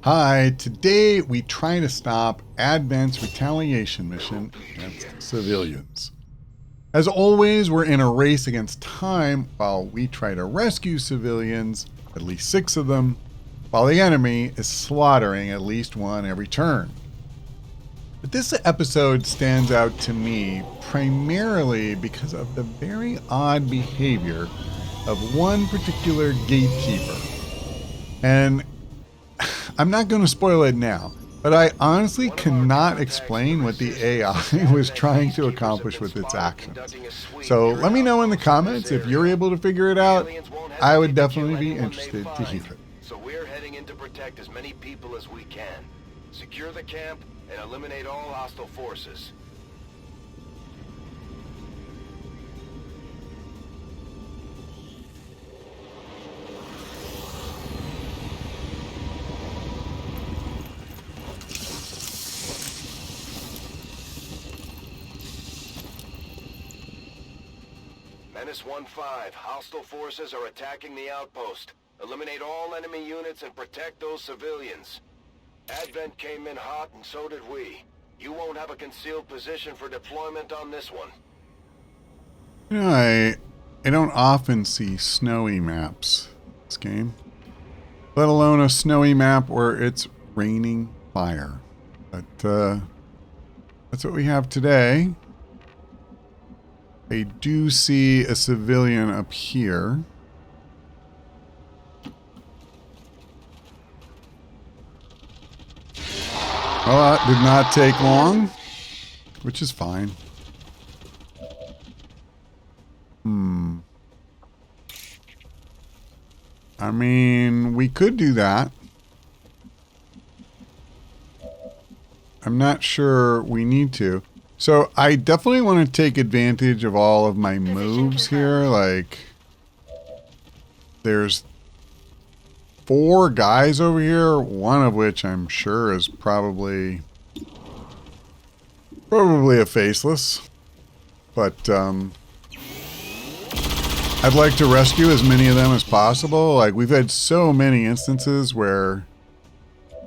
Hi, today we try to stop Advent's Retaliation mission against civilians. As always, we're in a race against time while we try to rescue civilians, at least 6 of them, while the enemy is slaughtering at least one every turn. But this episode stands out to me primarily because of the very odd behavior of one particular gatekeeper. And I'm not going to spoil it now, but I honestly cannot explain what the AI was trying to accomplish with its actions. So let me know in the comments if you're able to figure it out. I would definitely be interested to hear it. So we're heading in to protect as many people as we can. Secure the camp and eliminate all hostile forces. Menace 1-5, hostile forces are attacking the outpost. Eliminate all enemy units and protect those civilians. Advent came in hot and so did we. You won't have a concealed position for deployment on this one. You know, I don't often see snowy maps in this game, let alone a snowy map where it's raining fire. But that's what we have today. I do see a civilian up here. Well, that did not take long, which is fine. I mean, we could do that. I'm not sure we need to. So I definitely want to take advantage of all of my moves here. Like, there's 4 guys over here, one of which I'm sure is probably a faceless. But I'd like to rescue as many of them as possible. Like, we've had so many instances where,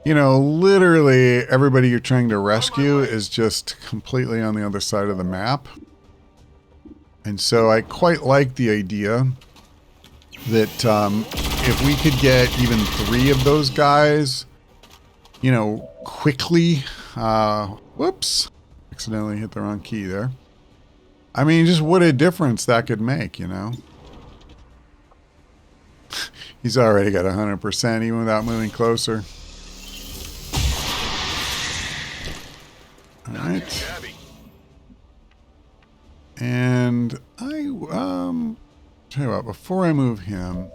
you know, literally everybody you're trying to rescue is just completely on the other side of the map. And so I quite like the idea that if we could get even 3 of those guys, you know, quickly, whoops, accidentally hit the wrong key there. I mean, just what a difference that could make, you know. He's already got 100% even without moving closer. All right. And tell you what, before I move him,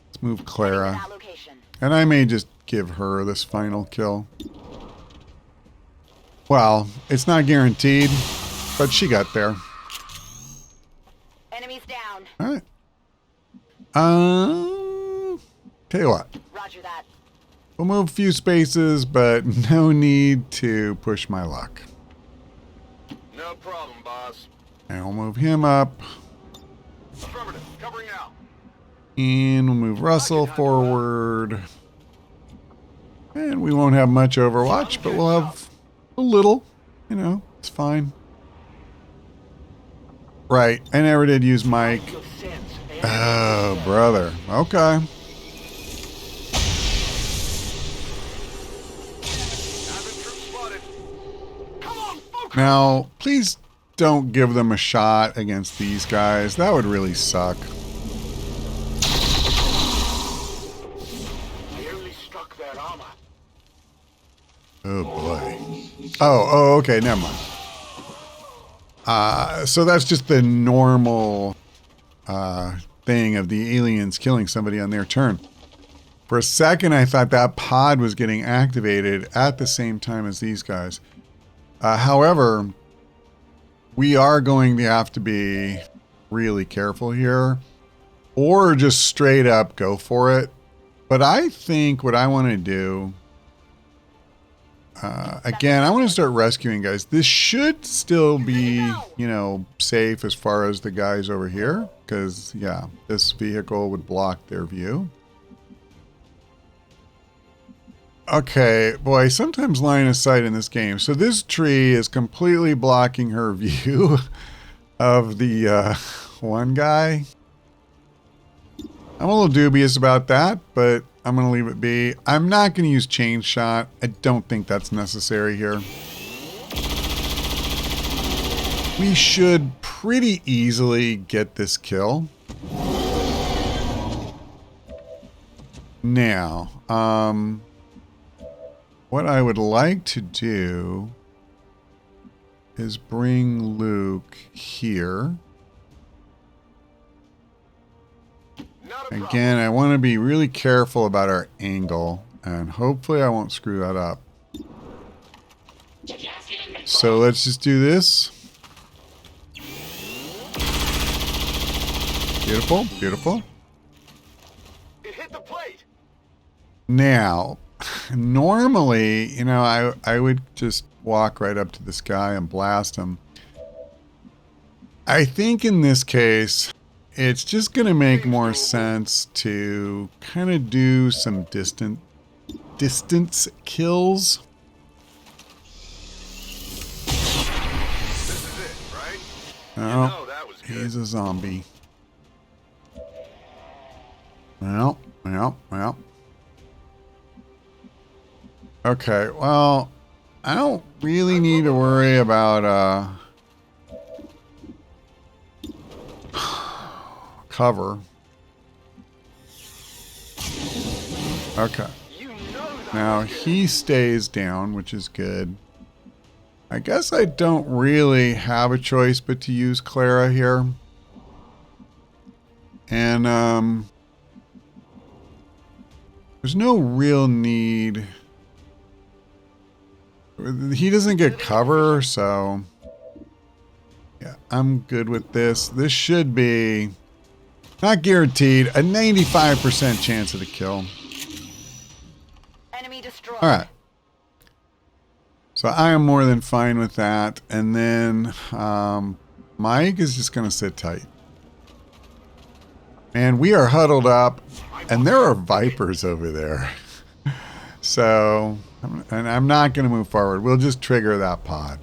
let's move Clara. And I may just give her this final kill. Well, it's not guaranteed, but she got there. Enemies down. All right. Tell you what. Roger that. We'll move a few spaces, but no need to push my luck. No problem, boss. And we'll move him up. Affirmative. Covering now. And we'll move Russell forward. And we won't have much Overwatch, but we'll have a little. You know, it's fine. Right. I never did use Mike. Oh, brother. Okay. Now, please don't give them a shot against these guys. That would really suck. Barely struck that armor. Oh, boy. Oh, okay. Never mind. So that's just the normal thing of the aliens killing somebody on their turn. For a second, I thought that pod was getting activated at the same time as these guys. However, we are going to have to be really careful here, or just straight up go for it. But I think what I want to do, again, I want to start rescuing guys. This should still be, you know, safe as far as the guys over here, because, yeah, this vehicle would block their view. Okay, boy, sometimes line of sight in this game. So this tree is completely blocking her view of the one guy. I'm a little dubious about that, but I'm going to leave it be. I'm not going to use chain shot. I don't think that's necessary here. We should pretty easily get this kill. Now, what I would like to do is bring Luke here. Again, I want to be really careful about our angle, and hopefully I won't screw that up. So let's just do this. Beautiful, beautiful. It hit the plate. Now, normally, you know, I would just walk right up to this guy and blast him. I think in this case, it's just going to make more sense to kind of do some distance kills. This is it, right? Oh, You know that was good. he's a zombie. Well. Okay, well, I don't really need to worry about cover. Okay. You know that Now was good. he stays down, which is good. I guess I don't really have a choice but to use Clara here. And there's no real need. He doesn't get cover, so yeah, I'm good with this. This should be, not guaranteed, a 95% chance of the kill. Enemy destroyed. All right. So I am more than fine with that. And then Mike is just going to sit tight. And we are huddled up, and there are Vipers over there. So, and I'm not going to move forward. We'll just trigger that pod.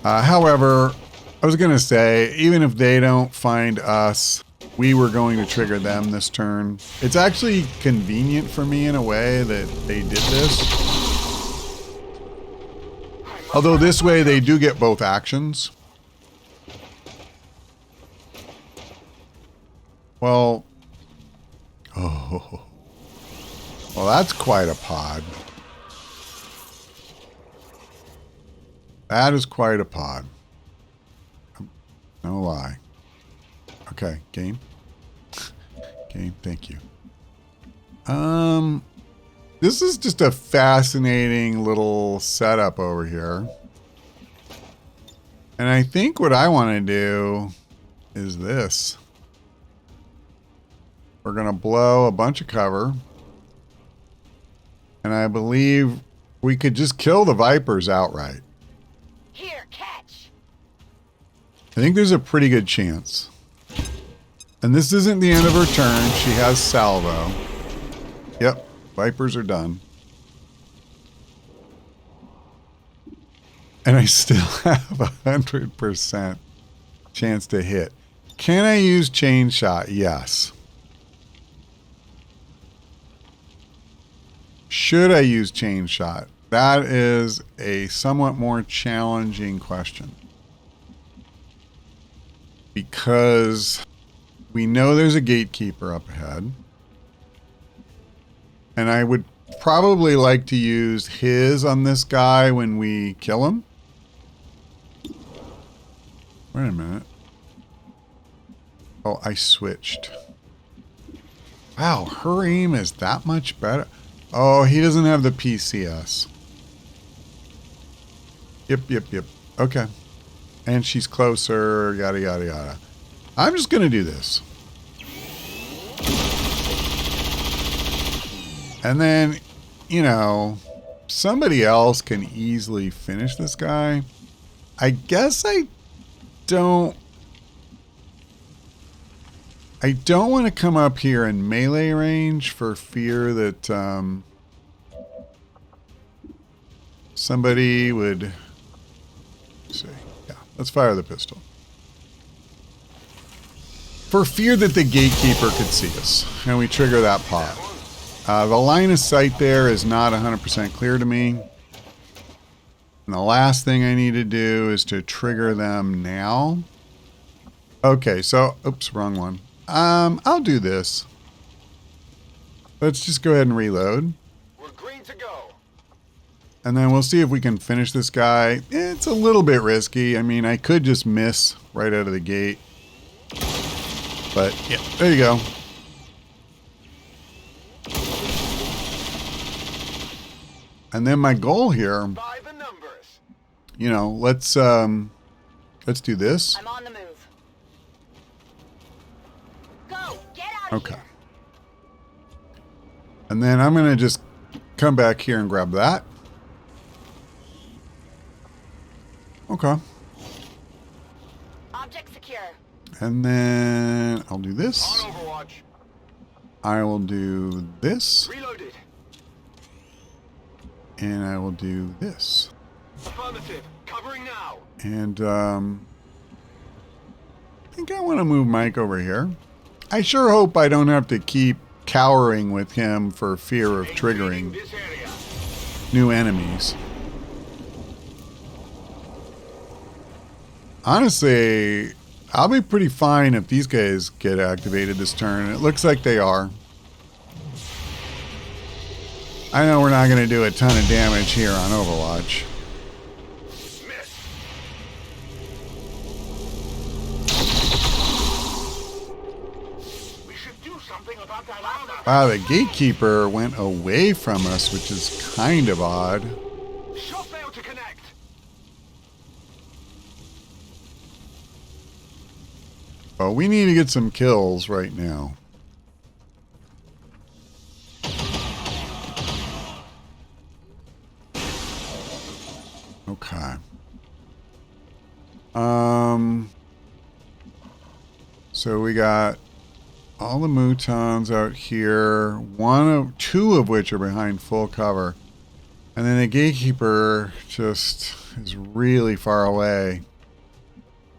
However, I was going to say, even if they don't find us, we were going to trigger them this turn. It's actually convenient for me in a way that they did this. Although this way they do get both actions. Well, oh, well, that's quite a pod. That is quite a pod. No lie. Okay, game. Game, thank you. This is just a fascinating little setup over here. And I think what I want to do is this. We're going to blow a bunch of cover. And I believe we could just kill the Vipers outright. Here, catch. I think there's a pretty good chance. And this isn't the end of her turn. She has salvo. Yep, Vipers are done. And I still have 100% chance to hit. Can I use chain shot? Yes. Should I use chain shot? That is a somewhat more challenging question. Because we know there's a Gatekeeper up ahead. And I would probably like to use his on this guy when we kill him. Wait a minute. Oh, I switched. Wow, her aim is that much better. Oh, he doesn't have the PCS. Yep. Okay. And she's closer, yada, yada, yada. I'm just going to do this. And then, you know, somebody else can easily finish this guy. I guess I don't want to come up here in melee range for fear that somebody would... Let's see. Yeah, let's fire the pistol. For fear that the Gatekeeper could see us, and we trigger that pod. The line of sight there is not 100% clear to me. And the last thing I need to do is to trigger them now. Okay, so, oops, wrong one. I'll do this. Let's just go ahead and reload. We're green to go. And then we'll see if we can finish this guy. It's a little bit risky. I mean, I could just miss right out of the gate. But, yeah, there you go. And then my goal here, By the numbers. you know, let's do this. I'm on the move. Go! Get out of Okay. here! And then I'm going to just come back here and grab that. Okay. Object secure. And then I'll do this. On Overwatch. I will do this. Reloaded. And I will do this. Affirmative. Covering now. And I think I want to move Mike over here. I sure hope I don't have to keep cowering with him for fear of triggering This area. new enemies. Honestly, I'll be pretty fine if these guys get activated this turn. It looks like they are. I know we're not going to do a ton of damage here on Overwatch. Miss. We should do something about that armor. Wow, the Gatekeeper went away from us, which is kind of odd. Shot failed to connect. Well, we need to get some kills right now. Okay. So we got all the mutons out here, two of which are behind full cover. And then the Gatekeeper just is really far away.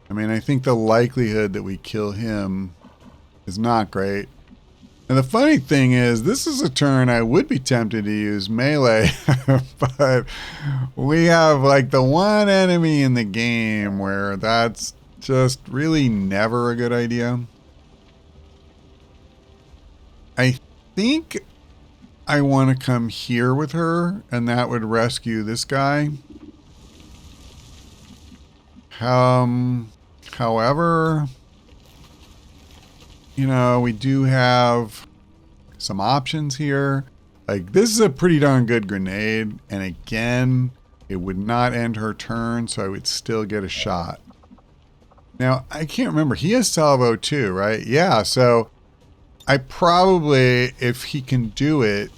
I mean, I think the likelihood that we kill him is not great. And the funny thing is, this is a turn I would be tempted to use melee, but we have like the one enemy in the game where that's just really never a good idea. I think I want to come here with her, and that would rescue this guy. However, you know, we do have some options here. Like, this is a pretty darn good grenade, and again, it would not end her turn, so I would still get a shot. Now, I can't remember. He has salvo too, right? Yeah, so I probably, if he can do it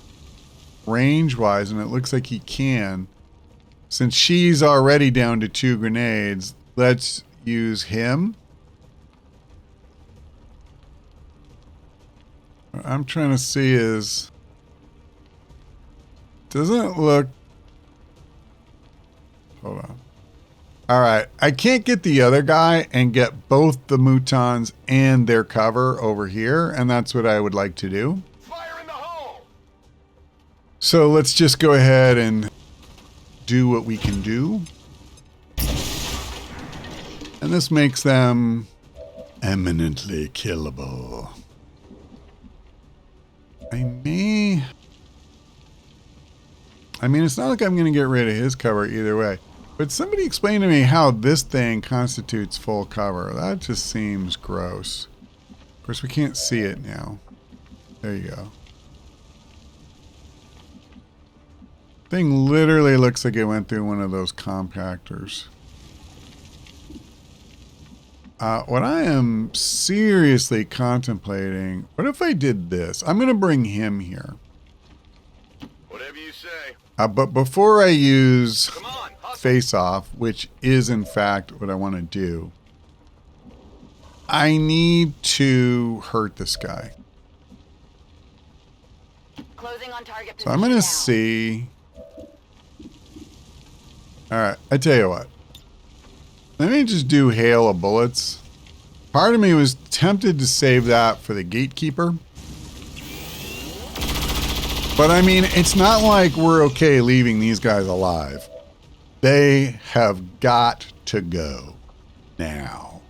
range-wise, and it looks like he can, since she's already down to 2 grenades, let's use him. What I'm trying to see is, doesn't it look, hold on. All right, I can't get the other guy and get both the mutons and their cover over here, and that's what I would like to do. Fire in the hole. So let's just go ahead and do what we can do. And this makes them eminently killable. I mean, it's not like I'm going to get rid of his cover either way. But somebody explain to me how this thing constitutes full cover. That just seems gross. Of course, we can't see it now. There you go. Thing literally looks like it went through one of those compactors. What I am seriously contemplating, what if I did this? I'm going to bring him here. Whatever you say. But before I use Come on. Hustle. face off, which is in fact what I want to do, I need to hurt this guy. Closing on target So I'm position going to now. see Alright, I tell you what. Let me just do hail of bullets. Part of me was tempted to save that for the Gatekeeper. But I mean, it's not like we're okay leaving these guys alive. They have got to go now.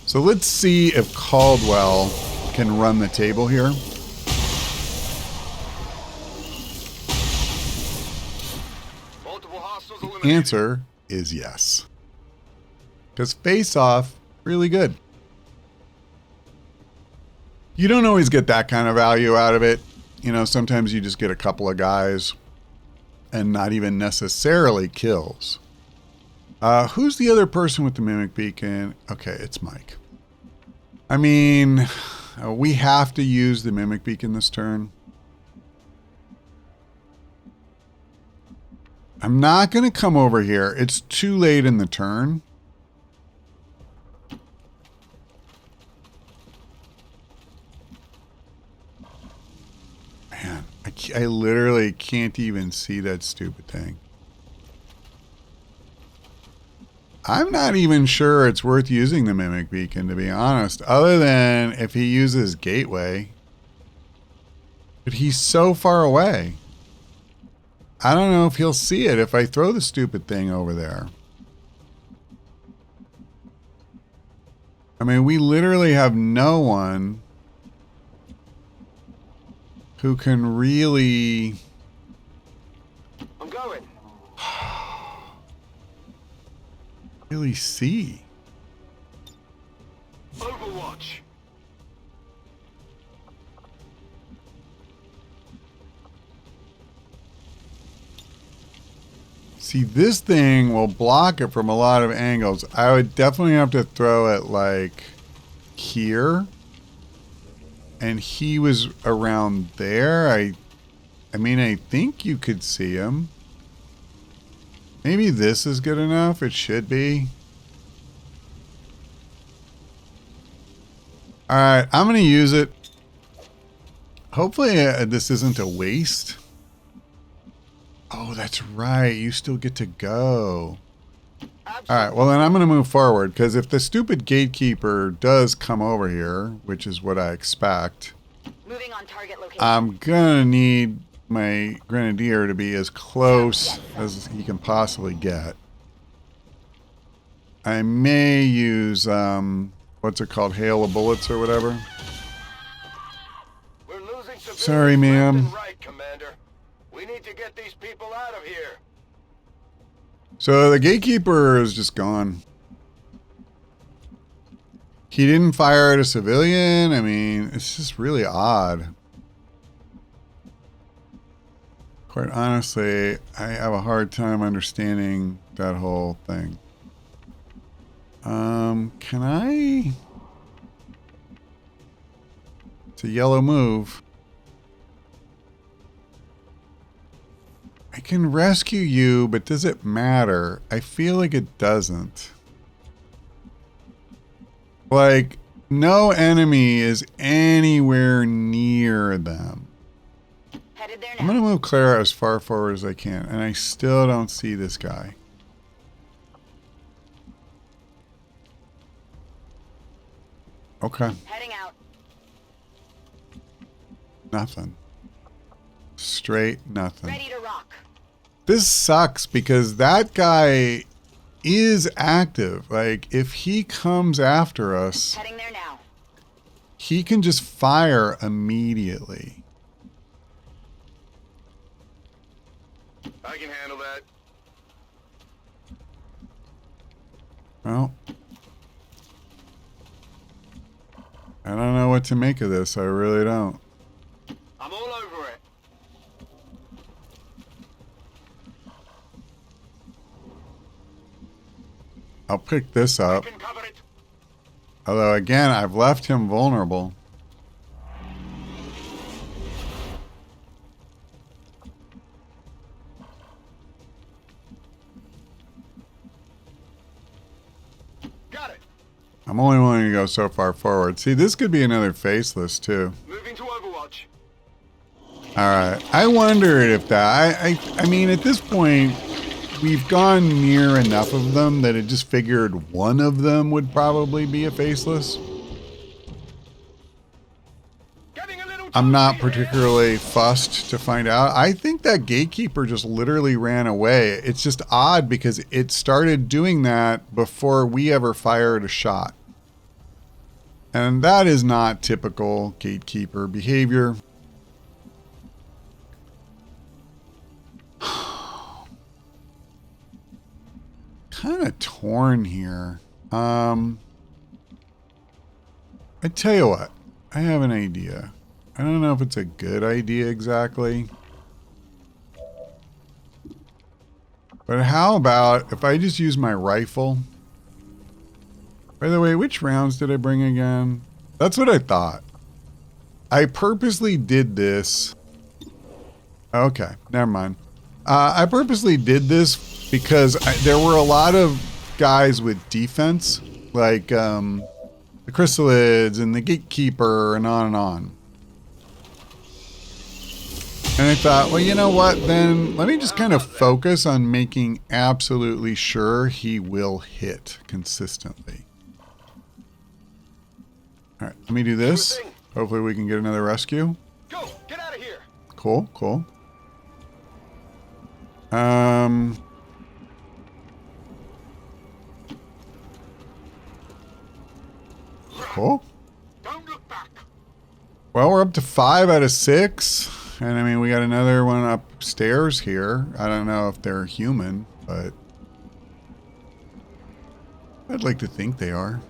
So let's see if Caldwell can run the table here. Multiple hostiles The eliminated. answer is yes. Because face off, really good. You don't always get that kind of value out of it. You know, sometimes you just get a couple of guys and not even necessarily kills. Who's the other person with the Mimic Beacon? Okay, it's Mike. I mean, we have to use the Mimic Beacon this turn. I'm not going to come over here. It's too late in the turn. Man, I literally can't even see that stupid thing. I'm not even sure it's worth using the Mimic Beacon, to be honest, other than if he uses Gateway. But he's so far away. I don't know if he'll see it if I throw the stupid thing over there. I mean, we literally have no one who can really... I'm going. really see. Overwatch. See, this thing will block it from a lot of angles. I would definitely have to throw it like here. And he was around there. I mean, I think you could see him. Maybe this is good enough. It should be. All right, I'm going to use it. Hopefully this isn't a waste. Oh, that's right. You still get to go. All right, well, then I'm going to move forward, because if the stupid Gatekeeper does come over here, which is what I expect, Moving on target location. I'm going to need my Grenadier to be as close as he can possibly get. I may use, what's it called, hail of bullets or whatever. We're losing civilians Sorry, left ma'am. and right, Commander. We need to get these people out of here. So the Gatekeeper is just gone. He didn't fire at a civilian. I mean, it's just really odd. Quite honestly, I have a hard time understanding that whole thing. Can I? It's a yellow move. I can rescue you, but does it matter? I feel like it doesn't. Like, no enemy is anywhere near them. Headed there I'm now. going to move Clara as far forward as I can, and I still don't see this guy. Okay, Heading out. nothing. Straight nothing. Ready to rock. This sucks because that guy is active. Like, if he comes after us, Heading there now. he can just fire immediately. I can handle that. Well, I don't know what to make of this. I really don't. I'm all over it. I'll pick this I up. can cover it. Although, again, I've left him vulnerable. Got it. I'm only willing to go so far forward. See, this could be another faceless, too. Moving to Overwatch. All right. I wondered if that... I mean, at this point, we've gone near enough of them that it just figured one of them would probably be a faceless. I'm not particularly fussed to find out. I think that Gatekeeper just literally ran away. It's just odd because it started doing that before we ever fired a shot. And that is not typical Gatekeeper behavior. Kind of torn here. I tell you what, I have an idea. I don't know if it's a good idea exactly. But how about if I just use my rifle? By the way, which rounds did I bring again? That's what I thought. I purposely did this. Okay, never mind. I purposely did this because there were a lot of guys with defense, like the Chrysalids and the Gatekeeper and on and on. And I thought, well, you know what? Then let me just kind of focus on making absolutely sure he will hit consistently. All right, let me do this. Hopefully we can get another rescue. Go, get out of here. Cool, cool. Cool. Don't look back. Well, we're up to 5 out of 6. And I mean, we got another one upstairs here. I don't know if they're human, but I'd like to think they are.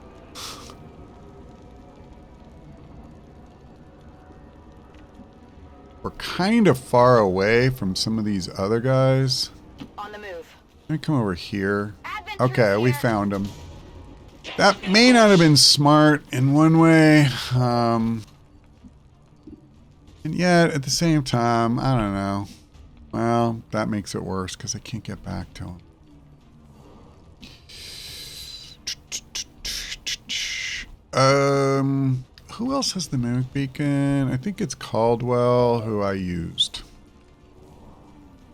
We're kind of far away from some of these other guys. On the move. Let me come over here. Advent Okay, we here. found him. That may not have been smart in one way. And yet, at the same time, I don't know. Well, that makes it worse because I can't get back to him. Who else has the mimic beacon? I think it's Caldwell, who I used.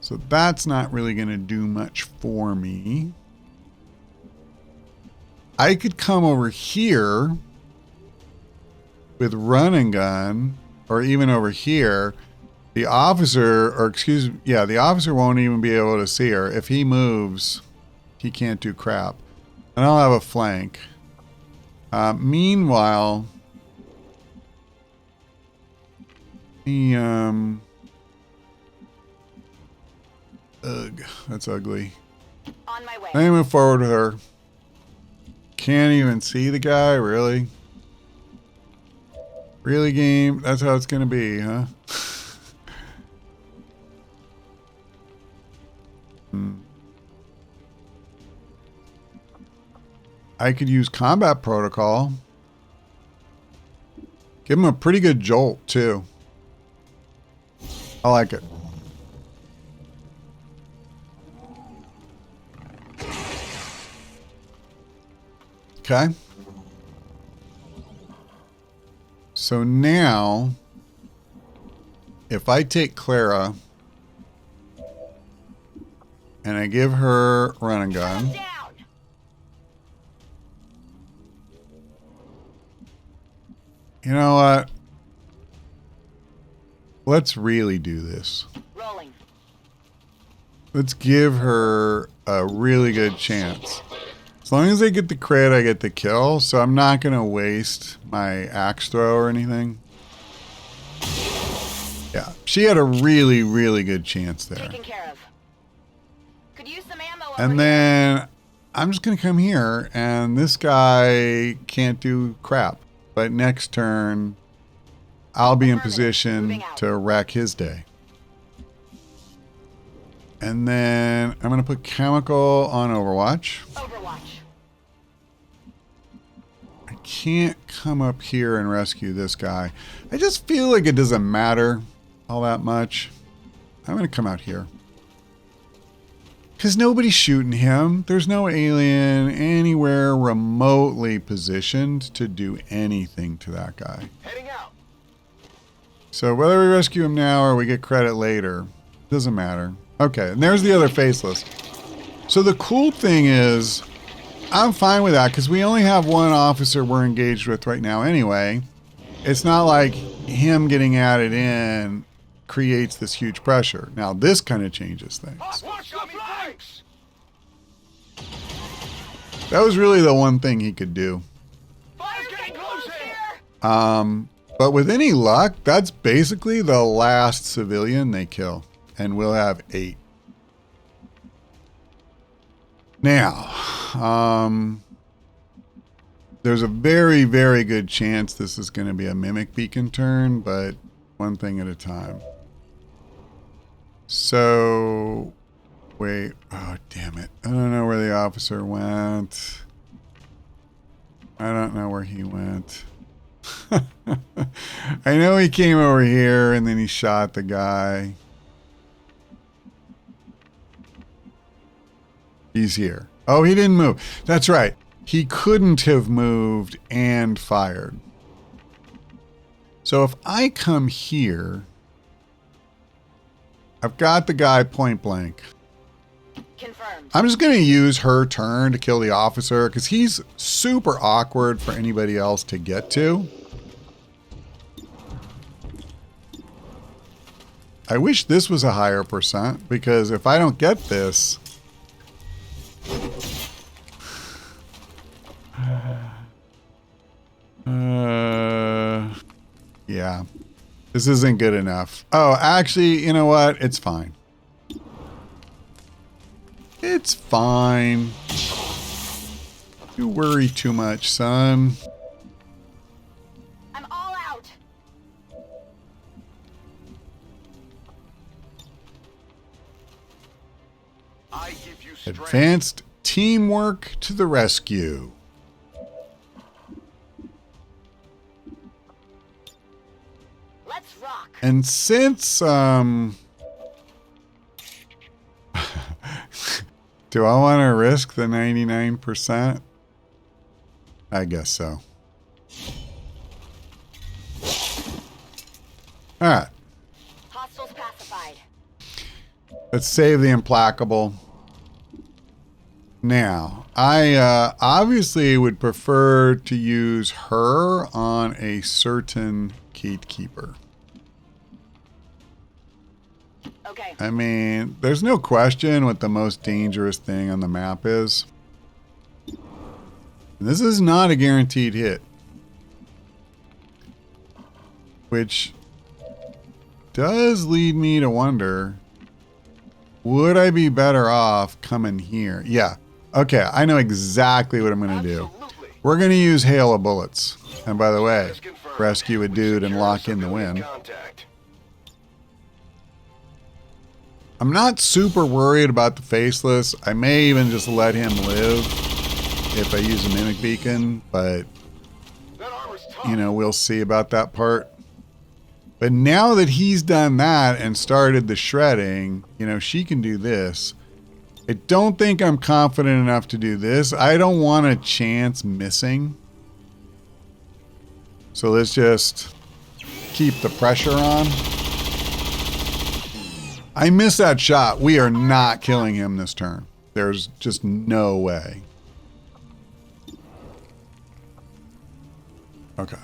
So that's not really going to do much for me. I could come over here with run and gun, or even over here. The officer, or excuse me, yeah, the officer won't even be able to see her. If he moves, he can't do crap. And I'll have a flank. Meanwhile, ugh, that's ugly. On my way. Let me move forward with her. Can't even see the guy, really? Really, game? That's how it's gonna be, huh? I could use combat protocol. Give him a pretty good jolt, too. I like it. Okay. So now, if I take Clara and I give her run and gun, Down. you know what? Let's really do this. Rolling. Let's give her a really good chance. As long as I get the crit, I get the kill, so I'm not going to waste my axe throw or anything. Yeah, she had a really, really good chance there. Taken care of. Could use some ammo over And then I'm just going to come here, and this guy can't do crap. But next turn, I'll be in position to wreck his day. And then I'm going to put chemical on Overwatch. Overwatch. I can't come up here and rescue this guy. I just feel like it doesn't matter all that much. I'm going to come out here. Because nobody's shooting him. There's no alien anywhere remotely positioned to do anything to that guy. Heading out. So whether we rescue him now or we get credit later, doesn't matter. Okay, and there's the other faceless. So the cool thing is, I'm fine with that because we only have one officer we're engaged with right now anyway. It's not like him getting added in creates this huge pressure. Now this kind of changes things. Watch the flanks! That was really the one thing he could do. Fire's getting close here! But with any luck, that's basically the last civilian they kill. And we'll have 8. Now, there's a very, very good chance this is going to be a mimic beacon turn, but one thing at a time. So, wait. Oh, damn it. I don't know where the officer went. I don't know where he went. I know he came over here and then he shot the guy. He's here. Oh, he didn't move. That's right. He couldn't have moved and fired. So if I come here, I've got the guy point blank. Confirmed. I'm just going to use her turn to kill the officer because he's super awkward for anybody else to get to. I wish this was a higher percent because if I don't get this, yeah, this isn't good enough. Oh, actually, you know what? It's fine. It's fine. You worry too much, son. I'm all out. I give you strength. Advanced teamwork to the rescue. Let's rock. And since, do I want to risk the 99%? I guess so. All right. Hostiles pacified. Let's save the implacable. Now, I obviously would prefer to use her on a certain Gatekeeper. Okay. I mean, there's no question what the most dangerous thing on the map is. This is not a guaranteed hit. Which does lead me to wonder, would I be better off coming here? Yeah. Okay, I know exactly what I'm going to do. Absolutely. We're going to use hail of bullets. And by the way, Status confirmed. rescue a dude and Secure lock in the civilian win. contact. I'm not super worried about the faceless. I may even just let him live if I use a mimic beacon, but That armor's tough. you know, we'll see about that part. But now that he's done that and started the shredding, you know, she can do this. I don't think I'm confident enough to do this. I don't want a chance missing. So let's just keep the pressure on. I missed that shot. We are not killing him this turn. There's just no way. Okay.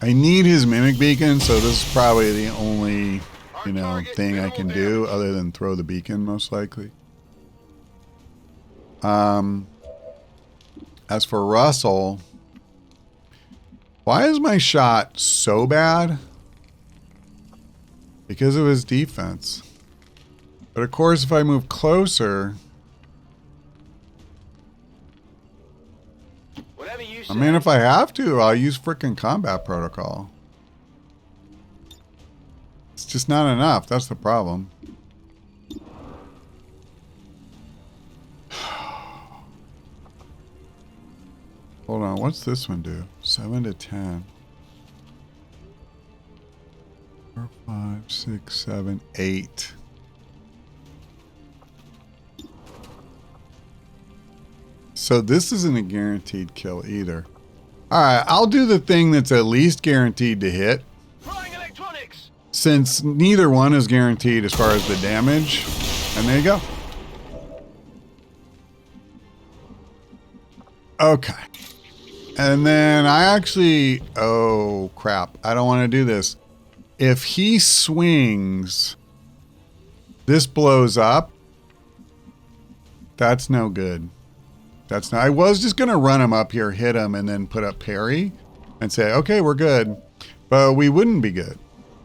I need his mimic beacon, so this is probably the only, you know, thing I can do other than throw the beacon, most likely. As for Russell, why is my shot so bad? Because of his defense. But of course, if I move closer, Whatever you say. I mean, if I have to, I'll use frickin' combat protocol. It's just not enough. That's the problem. Hold on. What's this one do? 7 to 10. 4, 5, 6, 7, 8. So this isn't a guaranteed kill either. All right, I'll do the thing that's at least guaranteed to hit. Flying electronics. since neither one is guaranteed as far as the damage. And there you go. Okay. And then I actually... Oh, crap. I don't want to do this. If he swings, this blows up. That's no good. That's not... I was just going to run him up here, hit him, and then put up parry and say, okay, we're good. But we wouldn't be good.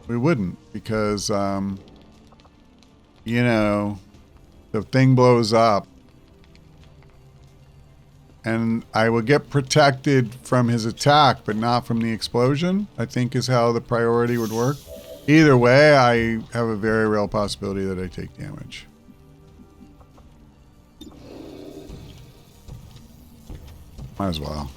We wouldn't, because, you know, the thing blows up. And I would get protected from his attack, but not from the explosion, I think is how the priority would work. Either way, I have a very real possibility that I take damage. Might as well.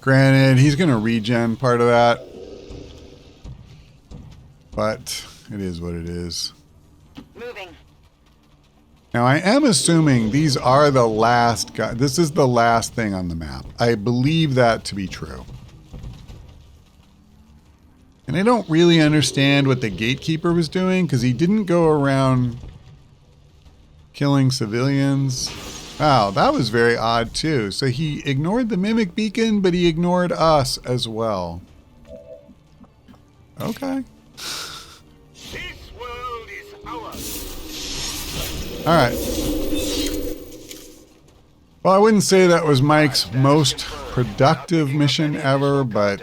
Granted, he's going to regen part of that. But it is what it is. Moving. Now, I am assuming these are the last guys. This is the last thing on the map. I believe that to be true. And I don't really understand what the Gatekeeper was doing, because he didn't go around killing civilians. Wow, that was very odd too. So he ignored the Mimic Beacon, but he ignored us as well. Okay. This world is ours. All right. Well, I wouldn't say that was Mike's most productive mission ever, but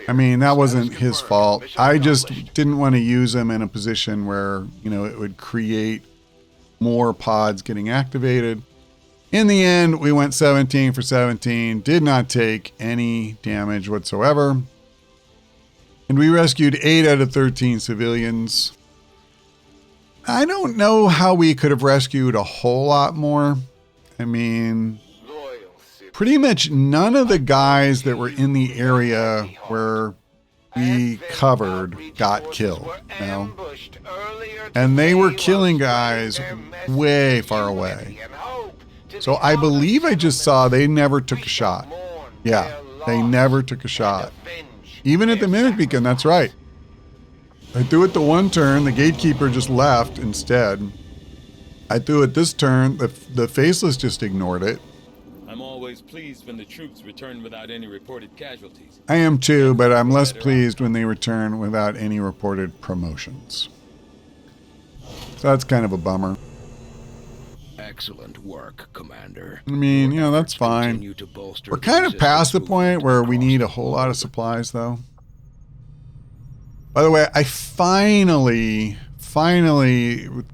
I mean, that wasn't his fault. I just didn't want to use him in a position where, you know, it would create more pods getting activated. In the end, we went 17 for 17, did not take any damage whatsoever. And we rescued 8 out of 13 civilians. I don't know how we could have rescued a whole lot more. I mean, pretty much none of the guys that were in the area where we covered got killed, you know? And they were killing guys way far away. So I believe I just saw they never took a shot. Yeah, they never took a shot. Even at the Mimic Beacon, that's right. I threw it the one turn, the Gatekeeper just left instead. I threw it this turn, the Faceless just ignored it. I'm always pleased when the troops return without any reported casualties. I am too, but I'm less pleased when they return without any reported promotions. So that's kind of a bummer. Excellent work, Commander. I mean, you know, that's fine. We're kind of past the point where we need a whole lot of supplies, though. By the way, I finally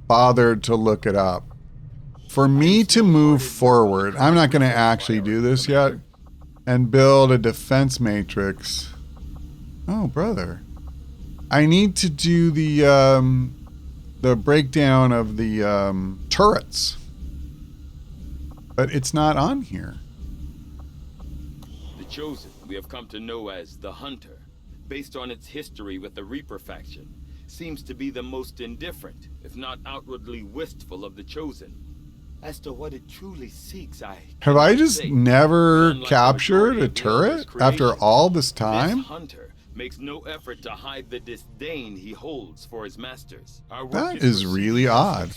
bothered to look it up. For me to move forward, I'm not going to actually do this yet, and build a defense matrix. Oh, brother. I need to do the breakdown of the turrets. But it's not on here. The Chosen, we have come to know as the Hunter, based on its history with the Reaper faction, seems to be the most indifferent, if not outwardly wistful of the Chosen. As to what it truly seeks, have I just never captured a turret after all this time? This Hunter makes no effort to hide the disdain he holds for his masters. That is really odd.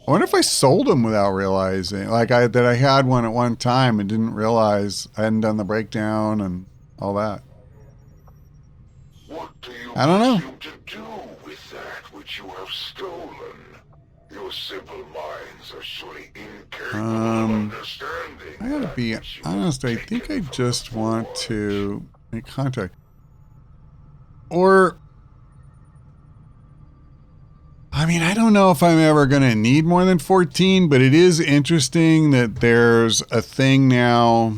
I wonder if I sold them without realizing, like that I had one at one time and didn't realize I hadn't done the breakdown and all that. What do you I don't know. want you to do with that which you have stolen? Your simple minds are surely incapable of understanding. I gotta be honest, I think I just want to make contact. Or, I mean, I don't know if I'm ever going to need more than 14, but it is interesting that there's a thing now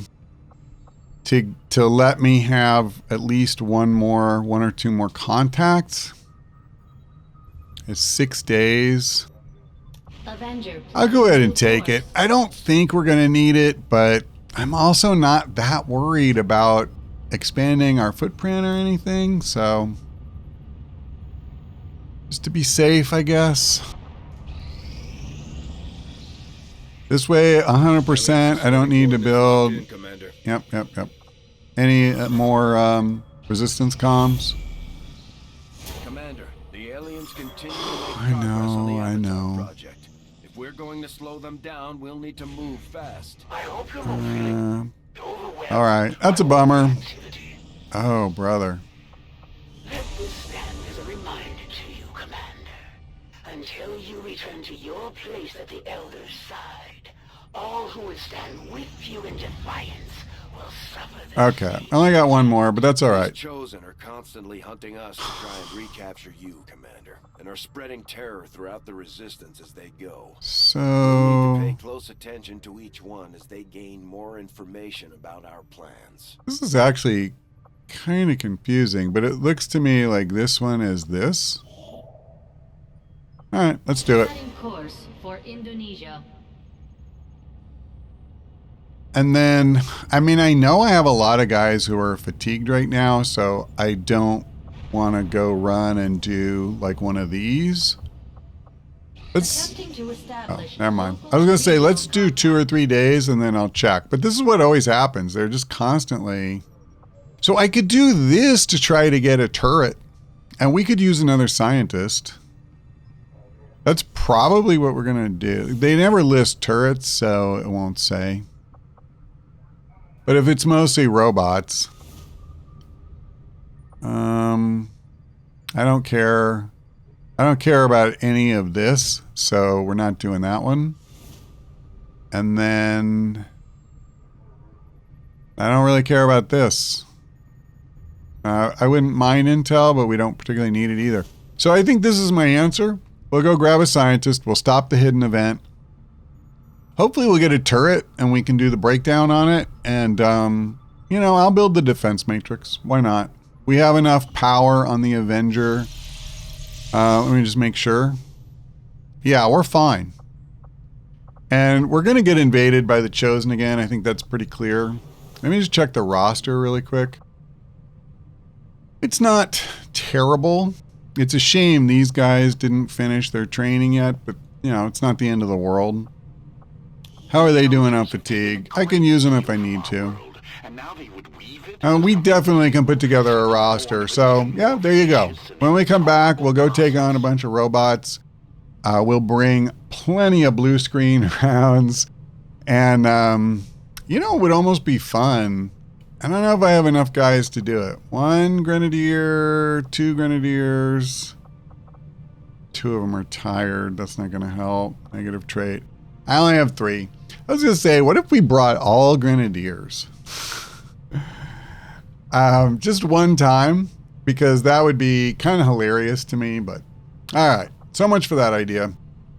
to let me have at least one or two more contacts. It's 6 days. I'll go ahead and take it. I don't think we're going to need it, but I'm also not that worried about expanding our footprint or anything, so just to be safe, I guess. This way, 100%, I don't need to build. Yep. Any more resistance comms? Commander, the aliens continue to make I progress on the know, I Avatar know. project. If we're going to slow them down, we'll need to move fast. I hope you're not feeling overwhelmed. All right, that's a bummer. Activity. Oh, brother. Let this stand as a reminder to you, Commander. Until you return to your place at the Elder's side, all who would stand with you in defiance will suffer this Okay, I only got one more, but that's all These right. Chosen are constantly hunting us to try and recapture you, Commander, and are spreading terror throughout the Resistance as they go. We'll need to So pay close attention to each one as they gain more information about our plans. this is actually kind of confusing, but it looks to me like this one is this. All right, let's do it. Setting course for Indonesia. And then, I mean, I know I have a lot of guys who are fatigued right now, so I don't want to go run and do like one of these. Let's, Attempting to oh, establish never mind. local I was going to say, regional let's do 2 or 3 days and then I'll check. But this is what always happens. They're just constantly. So I could do this to try to get a turret, and we could use another scientist. That's probably what we're going to do. They never list turrets, so it won't say. But if it's mostly robots, I don't care. I don't care about any of this, so we're not doing that one. And then I don't really care about this. I wouldn't mind intel, but we don't particularly need it either. So I think this is my answer. We'll go grab a scientist. We'll stop the hidden event. Hopefully we'll get a turret and we can do the breakdown on it. And, you know, I'll build the defense matrix. Why not? We have enough power on the Avenger. Let me just make sure. Yeah, we're fine. And we're going to get invaded by the Chosen again. I think that's pretty clear. Let me just check the roster really quick. It's not terrible. It's a shame these guys didn't finish their training yet, but, you know, it's not the end of the world. How are they doing on fatigue? I can use them if I need to. And now they would weave it. We definitely can put together a roster. So, yeah, there you go. When we come back, we'll go take on a bunch of robots. We'll bring plenty of blue screen rounds. And, you know, it would almost be fun. I don't know if I have enough guys to do it. 1 Grenadier, 2 Grenadiers. 2 of them are tired. That's not going to help. Negative trait. I only have 3. I was going to say, what if we brought all Grenadiers? Just one time, because that would be kind of hilarious to me, but all right. So much for that idea.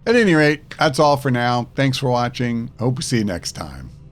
At any rate, that's all for now. Thanks for watching. Hope to see you next time.